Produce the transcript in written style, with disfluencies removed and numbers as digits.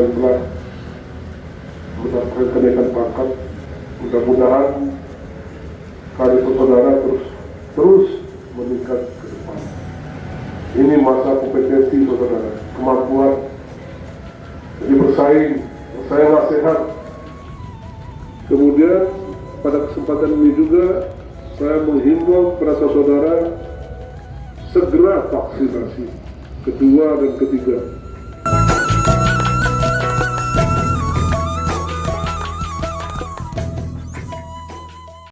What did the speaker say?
yang telah mendapatkan kenaikan pangkat. Mudah-mudahan karir saudara terus meningkat ke depan. Ini masa kompetensi saudara, kemampuan. Jadi bersainglah sehat. Kemudian pada kesempatan ini juga saya menghimbau kepada saudara segera vaksinasi kedua dan ketiga.